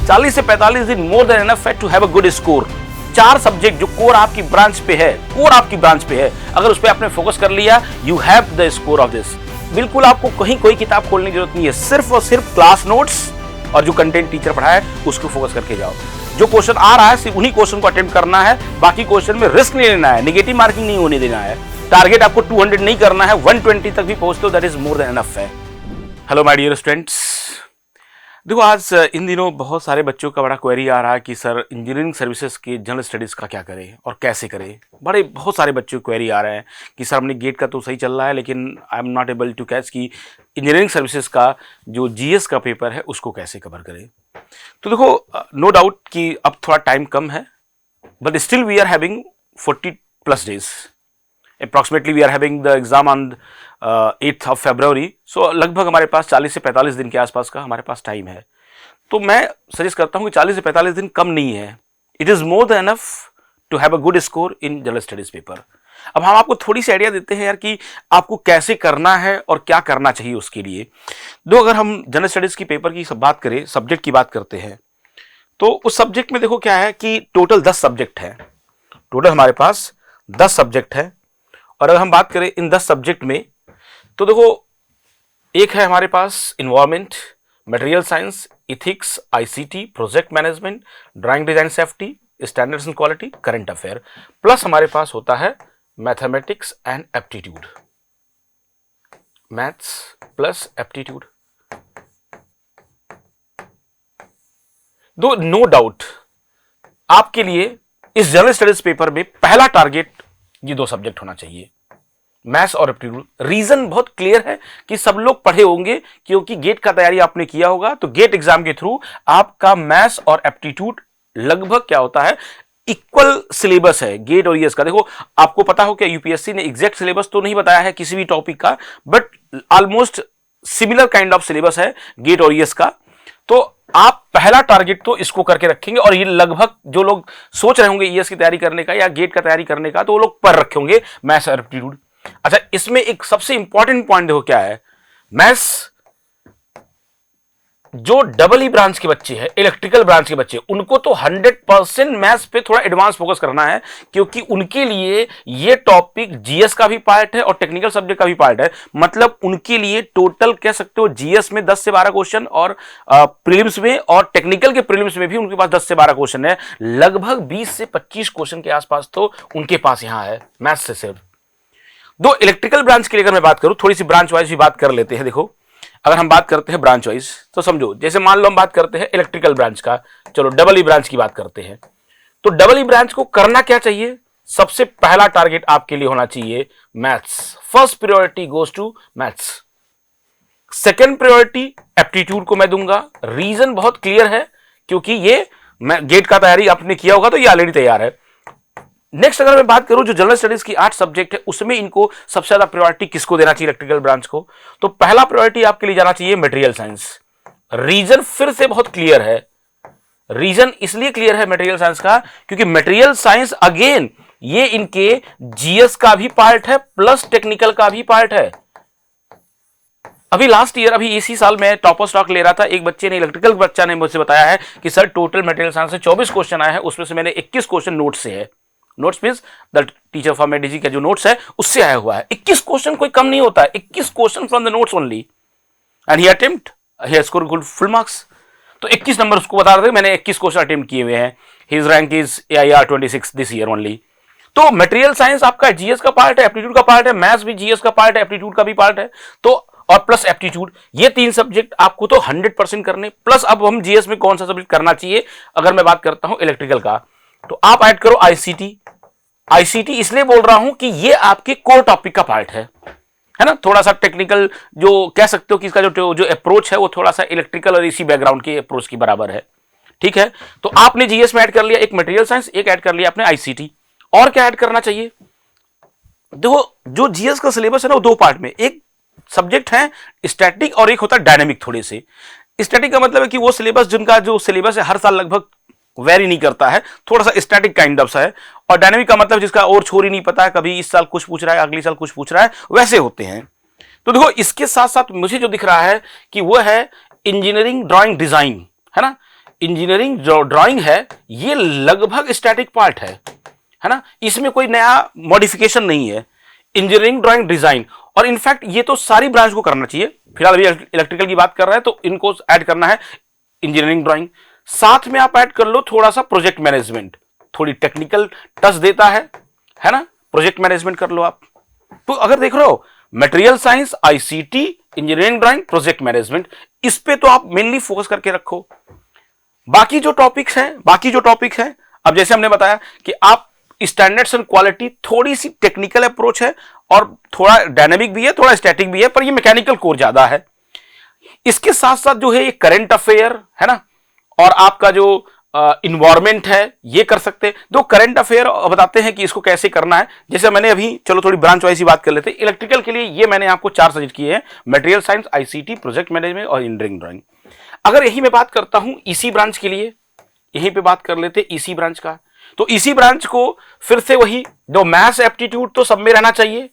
40 से 45 दिन more than enough है to have a good score. 4 subject जो कोर आपकी ब्रांच पे है, अगर उस पर आपने फोकस कर लिया, you have the score of this. बिल्कुल आपको कहीं कोई किताब खोलने की जरूरत नहीं है, सिर्फ और सिर्फ क्लास नोट्स और जो कंटेंट टीचर पढ़ाए उसको फोकस करके जाओ। जो क्वेश्चन आ रहा है सिर्फ उन्हीं क्वेश्चन को अटेम्प्ट करना है, बाकी क्वेश्चन में रिस्क नहीं लेना है, नेगेटिव मार्किंग नहीं होने देना है। टारगेट आपको 200 नहीं करना है, 120 तक भी पहुंचते हो, that is more than enough है। हेलो माय डियर स्टूडेंट्स, देखो आज इन दिनों बहुत सारे बच्चों का बड़ा क्वेरी आ रहा है कि सर इंजीनियरिंग सर्विसेज के जनरल स्टडीज का क्या करें और कैसे करें। बहुत सारे बच्चों को क्वेरी आ रहे हैं कि सर हमने गेट का तो सही चल रहा है लेकिन I am not able to catch कि इंजीनियरिंग सर्विसेज का जो जीएस का पेपर है उसको कैसे कवर करें। तो देखो नो डाउट कि अब थोड़ा टाइम कम है, but still we are having 40+ days। Approximately we are having the exam on 8th of February। So लगभग हमारे पास 40 से 45 दिन के आसपास का हमारे पास टाइम है। तो मैं सजेस्ट करता हूं कि 40 से 45 दिन कम नहीं है, it is more than enough to have a good score in general studies paper. अब हम आपको थोड़ी सी आइडिया देते हैं यार कि आपको कैसे करना है और क्या करना चाहिए उसके लिए। दो अगर हम जनरल स्टडीज की पेपर की बात करें, सब्जेक्ट की बात करते हैं, तो उस सब्जेक्ट में देखो क्या है कि टोटल 10 सब्जेक्ट है। टोटल हमारे पास 10 सब्जेक्ट है और अगर हम बात करें इन 10 सब्जेक्ट में तो देखो एक है हमारे पास environment, material science, ethics, ICT, project management, drawing design safety, standards and quality, current affair, plus हमारे पास होता है mathematics and aptitude, maths plus aptitude. दो नो डाउट आपके लिए इस जनरल स्टडीज पेपर में पहला टारगेट ये 2 सब्जेक्ट होना चाहिए, मैथ्स और एप्टीट्यूड। रीजन बहुत क्लियर है कि सब लोग पढ़े होंगे क्योंकि गेट का तैयारी आपने किया होगा, तो गेट एग्जाम के थ्रू आपका मैथ्स और एप्टीट्यूड लगभग क्या होता है, इक्वल सिलेबस है गेट और ईएस का। देखो आपको पता हो कि यूपीएससी ने एग्जैक्ट सिलेबस तो नहीं बताया है किसी भी टॉपिक का, but almost similar kind of syllabus है गेट और ईएस का। तो आप पहला टारगेट तो इसको करके रखेंगे और ये लगभग जो लोग सोच रहे होंगे ईएस की तैयारी करने का या गेट का तैयारी करने का, तो वो लोग पर रखे होंगे मैथ्स और एप्टीट्यूड। अच्छा, इसमें एक सबसे इंपॉर्टेंट पॉइंट देखो क्या है, मैथ्स जो डबल ई ब्रांच के बच्चे हैं, इलेक्ट्रिकल ब्रांच के बच्चे, उनको तो 100% मैथ्स पे थोड़ा एडवांस फोकस करना है क्योंकि उनके लिए ये टॉपिक जीएस का भी पार्ट है और टेक्निकल सब्जेक्ट का भी पार्ट है। मतलब उनके लिए टोटल कह सकते हो जीएस में 10 से 12 क्वेश्चन और प्रीलिम्स में और टेक्निकल के प्रीलिम्स में भी उनके पास 10 से 12 क्वेश्चन है। लगभग 20 से 25 क्वेश्चन के आसपास तो उनके पास यहां है मैथ्स से सिर्फ। दो इलेक्ट्रिकल ब्रांच की अगर मैं बात करूं, थोड़ी सी ब्रांच वाइज भी बात कर लेते हैं। देखो अगर हम बात करते हैं ब्रांच वाइज तो समझो, जैसे मान लो हम बात करते हैं इलेक्ट्रिकल ब्रांच का, चलो डबल ई ब्रांच की बात करते हैं। तो डबल ई ब्रांच को करना क्या चाहिए, सबसे पहला टारगेट आपके लिए होना चाहिए maths. First priority goes to maths. Second priority aptitude को मैं दूंगा। रीजन बहुत क्लियर है क्योंकि ये गेट का तैयारी आपने किया होगा तो ये ऑलरेडी तैयार है। नेक्स्ट अगर मैं बात करूं जो जनरल स्टडीज की 8 सब्जेक्ट है उसमें इनको सबसे ज्यादा प्रायोरिटी किसको देना चाहिए इलेक्ट्रिकल ब्रांच को, तो पहला प्रायोरिटी आपके लिए जाना चाहिए मटेरियल साइंस। रीजन फिर से बहुत क्लियर है, रीजन इसलिए क्लियर है मटेरियल साइंस का क्योंकि मटेरियल साइंस अगेन ये इनके जीएस का भी पार्ट है प्लस टेक्निकल का भी पार्ट है। अभी लास्ट ईयर, अभी इसी साल में टॉपर स्टॉक ले रहा था, एक बच्चे ने, इलेक्ट्रिकल बच्चा ने मुझसे बताया है कि सर टोटल मटेरियल साइंस से 24 क्वेश्चन आए हैं, उसमें से मैंने 21 क्वेश्चन नोट से है। Notes means the teacher for मेडिजी का जो नोट्स है उससे आया हुआ है। 21 क्वेश्चन कोई कम नहीं होता है, 21 question from the notes only and he attempt, he has scored full marks. तो 21 नंबर उसको बता रहे थे, मैंने 21 क्वेश्चन अटेम्प्ट किए हुए हैं। His rank is AIR 26 this year only. तो मटेरियल साइंस आपका जीएस का पार्ट है, एप्टीट्यूड का पार्ट है, मैथ्स भी जीएस का पार्ट है, एप्टीट्यूड का भी पार्ट है, तो और प्लस एप्टीट्यूड, ये 3 सब्जेक्ट आपको तो 100% करने। प्लस अब हम जीएस में कौन सा सब्जेक्ट करना चाहिए, अगर मैं बात करता हूं इलेक्ट्रिकल का, तो आप ऐड करो आईसीटी। आईसीटी इसलिए बोल रहा हूं कि ये आपके कोर टॉपिक का पार्ट है ना। थोड़ा सा टेक्निकल जो कह सकते हो कि इसका जो अप्रोच है वो थोड़ा सा इलेक्ट्रिकल और इसी बैकग्राउंड के अप्रोच की बराबर है, ठीक है। तो आपने जीएस में ऐड कर लिया एक मटेरियल साइंस, एक ऐड कर लिया आपने आईसीटी। और क्या ऐड करना चाहिए, देखो जो जीएस का सिलेबस है ना वो 2 पार्ट में, एक सब्जेक्ट है स्टैटिक और एक होता है डायनेमिक। थोड़े से स्टैटिक का मतलब है कि वो सिलेबस जिनका जो सिलेबस है हर साल लगभग वेरी नहीं करता है, थोड़ा सा स्टैटिक काइंड ऑफ सा है। और डायनेमिक का मतलब जिसका और छोर ही नहीं पता है, कभी इस साल कुछ पूछ रहा है अगले साल कुछ पूछ रहा है, वैसे होते हैं। तो देखो इसके साथ साथ मुझे जो दिख रहा है कि वो है इंजीनियरिंग ड्राइंग डिजाइन, है ना। इंजीनियरिंग जो ड्राइंग है ये लगभग स्टैटिक पार्ट है ना, इसमें कोई नया मॉडिफिकेशन नहीं है। इंजीनियरिंग ड्राइंग डिजाइन, और इनफैक्ट ये तो सारी ब्रांच को करना चाहिए। फिलहाल अभी इलेक्ट्रिकल की बात कर रहे हैं तो इनको ऐड करना है इंजीनियरिंग ड्राइंग। साथ में आप ऐड कर लो थोड़ा सा प्रोजेक्ट मैनेजमेंट, थोड़ी टेक्निकल टच देता है ना, प्रोजेक्ट मैनेजमेंट कर लो आप। तो अगर देख रहे हो material science, ICT, engineering drawing, project management, इस पे तो आप मेनली फोकस करके रखो। बाकी जो टॉपिक्स हैं, अब जैसे हमने बताया कि आप स्टैंडर्ड्स एंड क्वालिटी, थोड़ी सी टेक्निकल अप्रोच है और थोड़ा डायनेमिक भी है, थोड़ा स्टैटिक भी है, पर ये मैकेनिकल कोर ज्यादा है। इसके साथ साथ जो है ये करंट अफेयर है ना, और आपका जो इन्वायरमेंट है ये कर सकते हैं। दो करंट अफेयर बताते हैं कि इसको कैसे करना है। जैसे मैंने अभी, चलो थोड़ी ब्रांच वाइज ही बात कर लेते हैं। इलेक्ट्रिकल के लिए ये मैंने आपको 4 सजेस्ट किए हैं, material science, ICT, project management और इंजीनियरिंग ड्राइंग। अगर यही मैं बात करता हूं ईसी ब्रांच के लिए, यहीं पे बात कर लेते ईसी ब्रांच का। तो ईसी ब्रांच को फिर से वही, जो मैथ्स एप्टीट्यूड तो सब में रहना चाहिए,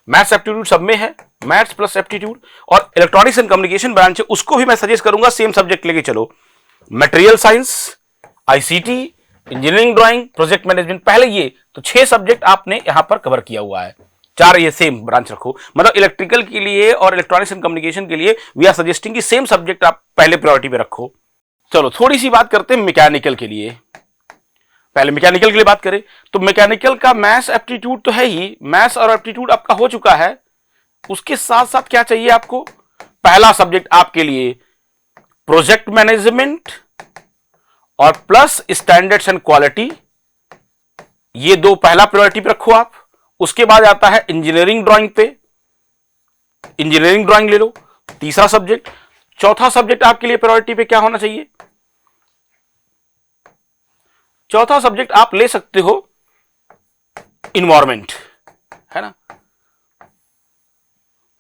मैथ्स एप्टीट्यूड सब में है, मैथ्स प्लस एप्टीट्यूड। और इलेक्ट्रॉनिक्स एंड कम्युनिकेशन ब्रांच है, उसको भी मैं सजेस्ट करूंगा सेम सब्जेक्ट लेके चलो, material science, ICT, engineering drawing, project management. पहले ये तो 6 सब्जेक्ट आपने यहां पर कवर किया हुआ है, 4 ये सेम ब्रांच रखो। मतलब इलेक्ट्रिकल के लिए और इलेक्ट्रॉनिक्स एंड कम्युनिकेशन के लिए वी आर सजेस्टिंग कि सेम सब्जेक्ट आप पहले प्रायोरिटी पे रखो। चलो थोड़ी सी बात करते हैं मैकेनिकल के लिए। पहले मैकेनिकल के लिए बात करें तो मैकेनिकल का मैथ्स एप्टीट्यूड तो है ही, मैथ्स और एप्टीट्यूड आपका हो चुका है। उसके साथ साथ क्या चाहिए आपको, पहला सब्जेक्ट आपके लिए प्रोजेक्ट मैनेजमेंट और प्लस स्टैंडर्ड्स एंड क्वालिटी, ये 2 पहला प्रायोरिटी पे रखो आप। उसके बाद आता है इंजीनियरिंग ड्राइंग पे, इंजीनियरिंग ड्राइंग ले लो, तीसरा सब्जेक्ट। चौथा सब्जेक्ट आपके लिए प्रायोरिटी पे क्या होना चाहिए, चौथा सब्जेक्ट आप ले सकते हो इन्वायरमेंट, है ना।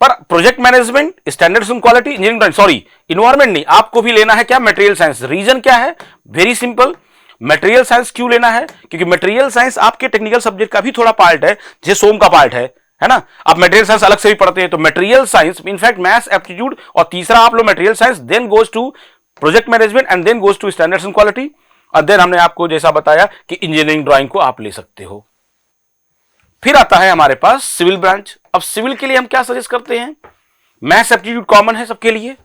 पर project management, standards and quality, engineering drawing, sorry environment नहीं, आपको भी लेना है क्या, मटेरियल साइंस। रीजन क्या है, वेरी सिंपल, मटेरियल साइंस क्यों लेना है, क्योंकि मटेरियल साइंस आपके टेक्निकल सब्जेक्ट का भी थोड़ा पार्ट है, जैसे सोम का पार्ट है ना। आप मटेरियल साइंस अलग से भी पढ़ते हैं, तो material science in fact maths aptitude, और तीसरा आप लो material science, then goes to project management and then goes to standards and quality, और देन हमने आपको जैसा बताया कि इंजीनियरिंग ड्राइंग को आप ले सकते हो। फिर आता है हमारे पास सिविल ब्रांच। अब सिविल के लिए हम क्या सजेस्ट करते हैं, मैथ्स एप्टीट्यूड कॉमन है सबके लिए।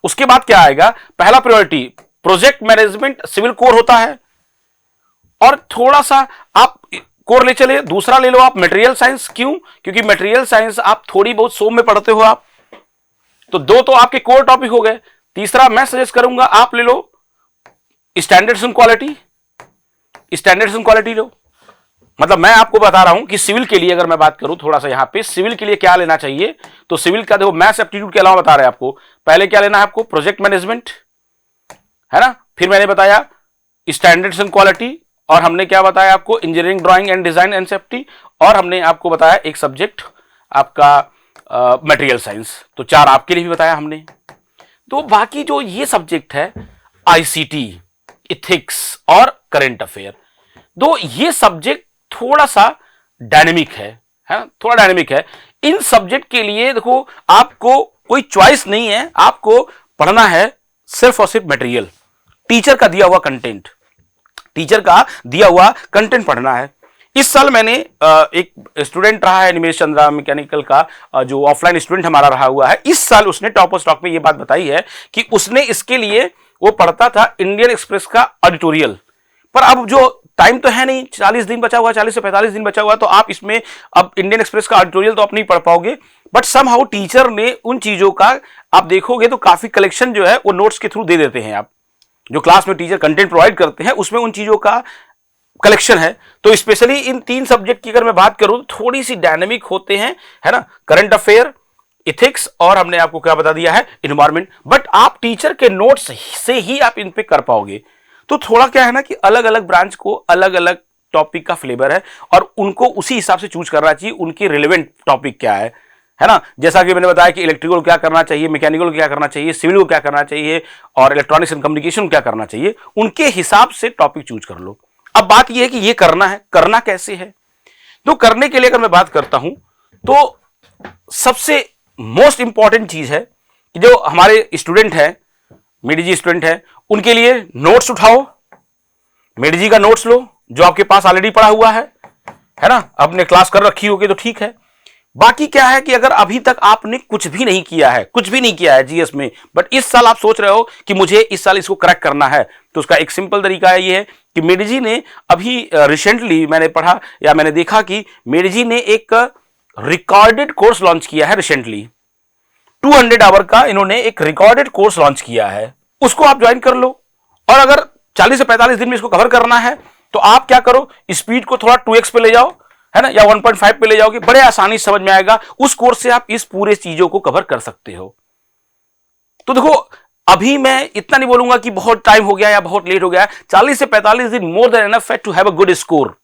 उसके बाद क्या आएगा, पहला priority project management, civil core होता है, और थोड़ा सा आप कोर ले चले, दूसरा ले लो आप मटेरियल साइंस। क्यों, क्योंकि मटेरियल साइंस आप थोड़ी बहुत सोम में पढ़ते हो आप, तो 2 तो आपके कोर टॉपिक हो गए। तीसरा मैं सजेस्ट करूंगा आप ले लो standards and quality, standards and quality लो। मतलब मैं आपको बता रहा हूं कि सिविल के लिए अगर मैं बात करूं थोड़ा सा यहां पे, सिविल के लिए क्या लेना चाहिए, तो सिविल का देखो मैथ्स एप्टीट्यूड के अलावा बता रहे हैं आपको, पहले क्या लेना है आपको, प्रोजेक्ट मैनेजमेंट, है ना। फिर मैंने बताया स्टैंडर्ड्स एंड क्वालिटी, और हमने क्या बताया आपको, engineering drawing and design and safety, और हमने आपको बताया एक सब्जेक्ट आपका मटेरियल साइंस। तो 4 आपके लिए भी बताया हमने। तो बाकी जो ये सब्जेक्ट है आईसीटी, इथिक्स और करंट अफेयर, दो ये सब्जेक्ट थोड़ा सा डायनेमिक है थोड़ा डायनेमिक है। इन सब्जेक्ट के लिए देखो आपको कोई चॉइस नहीं है, आपको पढ़ना है सिर्फ और सिर्फ मटेरियल, टीचर का दिया हुआ कंटेंट, टीचर का दिया हुआ कंटेंट पढ़ना है। इस साल मैंने एक स्टूडेंट रहा है निमेश चंद्रा मैकेनिकल का, जो ऑफलाइन स्टूडेंट हमारा रहा हुआ है, इस साल उसने टॉप ऑफ स्टॉक में ये बात बताई है कि उसने इसके लिए वो पढ़ता था इंडियन एक्सप्रेस का ऑडिटोरियल, पर अब जो टाइम तो है नहीं, 40 दिन बचा हुआ, 40 से 45 दिन बचा हुआ, तो आप इसमें अब इंडियन एक्सप्रेस का ऑडिटोरियल तो आप नहीं पढ़ पाओगे। बट समहाउ टीचर ने उन चीजों का आप देखोगे तो काफी कलेक्शन जो है वो नोट्स के थ्रू दे देते हैं। आप जो क्लास में टीचर कंटेंट प्रोवाइड करते हैं उसमें उन चीजों का कलेक्शन है। तो स्पेशली इन 3 सब्जेक्ट की अगर मैं बात करूं तो थोड़ी सी डायनेमिक होते हैं, है ना, करंट अफेयर, इथिक्स और हमने आपको क्या बता दिया है, एनवायरनमेंट। बट आप टीचर के नोट्स से ही आप इन पे कर पाओगे। तो थोड़ा क्या है ना कि अलग अलग ब्रांच को अलग अलग टॉपिक का फ्लेवर है और उनको उसी हिसाब से चूज करना चाहिए, उनकी रिलेवेंट टॉपिक क्या है ना। जैसा कि मैंने बताया कि इलेक्ट्रिकल को क्या करना चाहिए, मैकेनिकल को क्या करना चाहिए, सिविल को क्या करना चाहिए और इलेक्ट्रॉनिक्स एंड कम्युनिकेशन को क्या करना चाहिए, उनके हिसाब से टॉपिक चूज कर लो। अब बात यह है कि ये करना है, करना कैसे है। तो करने के लिए अगर मैं बात करता हूं तो सबसे मोस्ट इंपॉर्टेंट चीज है कि जो हमारे स्टूडेंट है मेडी जी स्टूडेंट है, उनके लिए नोट्स उठाओ, मेडी जी का नोट्स लो जो आपके पास ऑलरेडी पड़ा हुआ है ना, आपने क्लास कर रखी होगी तो ठीक है। बाकी क्या है कि अगर अभी तक आपने कुछ भी नहीं किया है जीएस में, बट इस साल आप सोच रहे हो कि मुझे इस साल इसको क्रैक करना है, तो उसका एक सिंपल तरीका है ये है कि मेडी जी ने अभी रिसेंटली मैंने पढ़ा या मैंने देखा कि मेडी जी ने एक रिकॉर्डेड कोर्स लॉन्च किया है रिसेंटली, 200 आवर का इन्होंने एक रिकॉर्डेड कोर्स लॉन्च किया है, उसको आप ज्वाइन कर लो। और अगर 40 से 45 दिन में इसको कवर करना है तो आप क्या करो, स्पीड को थोड़ा 2x पे ले जाओ, है ना, या 1.5 पे ले जाओगे, बड़े आसानी से समझ में आएगा। उस कोर्स से आप इस पूरे चीजों को कवर कर सकते हो। तो देखो, अभी मैं इतना नहीं बोलूंगा कि बहुत टाइम हो गया या बहुत लेट हो गया, 40 से 45 दिन more than enough to have a good score,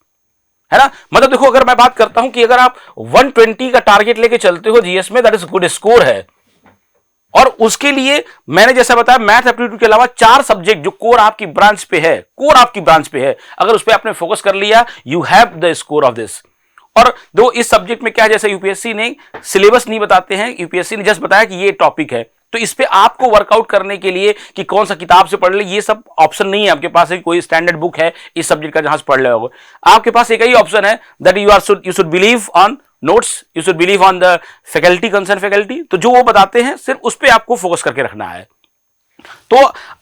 है ना। मतलब देखो, अगर मैं बात करता हूं कि अगर आप 120 का टारगेट लेके चलते हो जीएस में, दैट इज गुड स्कोर है। और उसके लिए मैंने जैसा बताया, मैथ एप्टीट्यूड के अलावा 4 सब्जेक्ट जो कोर आपकी ब्रांच पे है, अगर उस पर आपने फोकस कर लिया, you have the score of this. और दो इस सब्जेक्ट में क्या है, जैसे यूपीएससी ने सिलेबस नहीं बताते हैं, यूपीएससी ने जस्ट बताया कि ये टॉपिक है, तो इस पे आपको वर्कआउट करने के लिए कि कौन सा किताब से पढ़ ले, ये सब ऑप्शन नहीं है आपके पास है कोई स्टैंडर्ड बुक है इस सब्जेक्ट का जहां से पढ़ ले होगा। आपके पास एक ही ऑप्शन है, that you should believe on notes, you should believe on the faculty, concern faculty. तो जो वो बताते हैं सिर्फ उस पर आपको फोकस करके रखना है। तो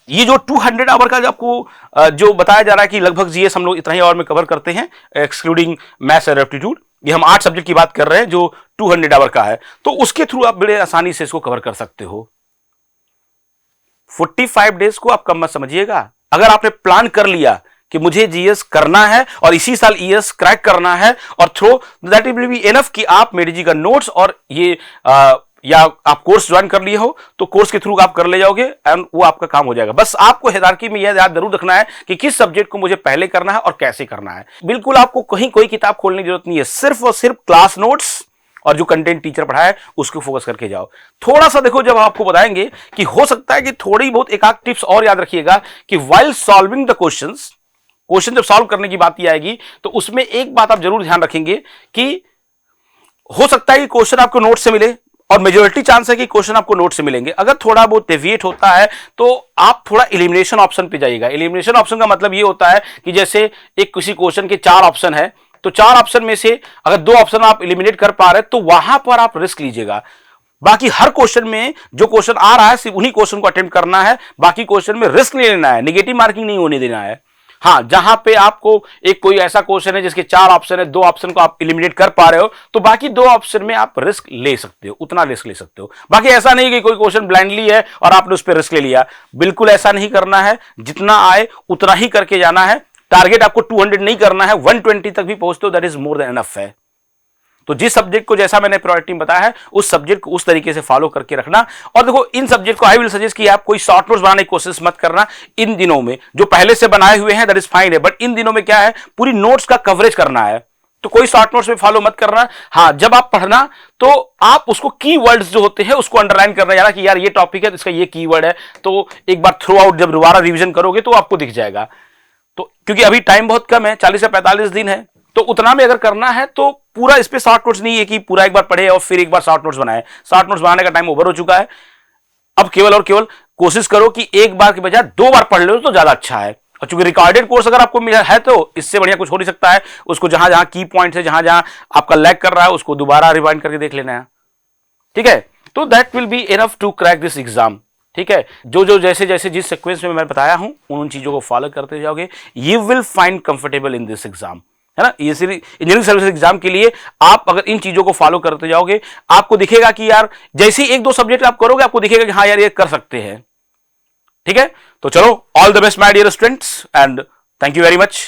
ये जो 200 आवर का जो आपको जो बताया जा रहा है कि लगभग जीएस हम लोग इतना ही आवर में कवर करते हैं एक्सक्लूडिंग मैथ्स और एप्टीट्यूड, ये हम 8 सब्जेक्ट की बात कर रहे हैं जो 200 आवर का है, तो उसके थ्रू आप बड़े आसानी से इसको कवर कर सकते हो। 45 डेज को आप कम मत समझिएगा। अगर आपने प्लान कर लिया कि मुझे जीएस करना है और इसी साल ईएस क्रैक करना है और through, that will be enough कि आप मेडी जी का नोट्स और ये या आप कोर्स ज्वाइन कर लिए हो तो कोर्स के थ्रू आप कर ले जाओगे एंड वो आपका काम हो जाएगा। बस आपको हियरार्की में यह याद जरूर रखना है कि किस सब्जेक्ट को मुझे पहले करना है और कैसे करना है। बिल्कुल आपको कहीं कोई किताब खोलने की जरूरत नहीं है, सिर्फ और सिर्फ क्लास नोट्स और जो कंटेंट टीचर पढ़ाए उसको फोकस करके जाओ। थोड़ा सा देखो, जब आपको बताएंगे कि हो सकता है कि थोड़ी बहुत एक आध टिप्स और याद रखिएगा कि व्हाइल सॉल्विंग द क्वेश्चन जब सॉल्व करने की बात आएगी तो उसमें एक बात आप जरूर ध्यान रखेंगे कि हो सकता है कि क्वेश्चन आपको नोट से मिले और मेजॉरिटी चांस है कि क्वेश्चन आपको नोट से मिलेंगे। अगर थोड़ा बहुत डेविएट होता है तो आप थोड़ा एलिमिनेशन ऑप्शन पे जाइएगा। एलिमिनेशन ऑप्शन का मतलब ये होता है कि जैसे एक किसी क्वेश्चन के 4 ऑप्शन है तो 4 ऑप्शन में से अगर 2 ऑप्शन आप एलिमिनेट कर पा रहे हैं तो वहां पर आप रिस्क लीजिएगा। बाकी हर क्वेश्चन में जो क्वेश्चन आ रहा है सिर्फ उन्हीं क्वेश्चन को अटेम्प्ट करना है, बाकी क्वेश्चन में रिस्क नहीं लेना है, नेगेटिव मार्किंग नहीं होने देना है। हाँ, जहां पे आपको एक कोई ऐसा क्वेश्चन है जिसके 4 ऑप्शन है, 2 ऑप्शन को आप एलिमिनेट कर पा रहे हो तो बाकी 2 ऑप्शन में आप रिस्क ले सकते हो, उतना रिस्क ले सकते हो। बाकी ऐसा नहीं कि कोई क्वेश्चन ब्लाइंडली है और आपने उस पर रिस्क ले लिया, बिल्कुल ऐसा नहीं करना है। जितना आए उतना ही करके जाना है। टारगेट आपको 200 नहीं करना है, 120 तक भी पहुंचते हो, that is more than enough है। तो जिस सब्जेक्ट को जैसा मैंने प्रायोरिटी में बताया है उस सब्जेक्ट को उस तरीके से फॉलो करके रखना। और देखो, इन सब्जेक्ट को आई विल सजेस्ट कि आप कोई शॉर्ट नोट्स बनाने की कोशिश मत करना इन दिनों में। जो पहले से बनाए हुए हैं दैट इज फाइन है, बट इन दिनों में क्या है, पूरी नोट्स का कवरेज करना है, तो कोई शॉर्ट नोट्स में फॉलो मत करना। हाँ, जब आप पढ़ना तो आप उसको कीवर्ड्स जो होते हैं उसको अंडरलाइन करना, यार कि यार ये टॉपिक है तो इसका ये कीवर्ड है, तो एक बार थ्रू आउट जब दोबारा रिवीजन करोगे तो आपको दिख जाएगा। तो क्योंकि अभी टाइम बहुत कम है, 40 से 45 दिन है, तो उतना में अगर करना है तो पूरा इस पे शॉर्ट नोट्स नहीं है कि पूरा एक बार पढ़े और फिर एक बार शॉर्ट नोट्स बनाए। शॉर्ट नोट्स बनाने का टाइम ओवर हो चुका है। अब केवल और केवल कोशिश करो कि एक बार के बजाय 2 बार पढ़ लो तो ज्यादा अच्छा है। और चूंकि रिकॉर्डेड कोर्स अगर आपको मिला है तो इससे बढ़िया कुछ हो नहीं सकता है। उसको जहां जहां की पॉइंट है, जहां जहां आपका लैग कर रहा है, उसको दोबारा रिवाइंड करके देख लेना है, ठीक है। तो that will be enough to crack this exam, ठीक है। जो जैसे जैसे जिस सीक्वेंस में मैं बताया हूं उन चीजों को फॉलो करते जाओगे, you will find comfortable in this exam, है ना। ये इंजीनियरिंग सर्विस एग्जाम के लिए आप अगर इन चीजों को फॉलो करते जाओगे, आपको दिखेगा कि यार जैसे 1-2 सब्जेक्ट आप करोगे आपको दिखेगा कि हाँ यार ये कर सकते हैं, ठीक है। तो चलो, all the best my dear students and thank you very much.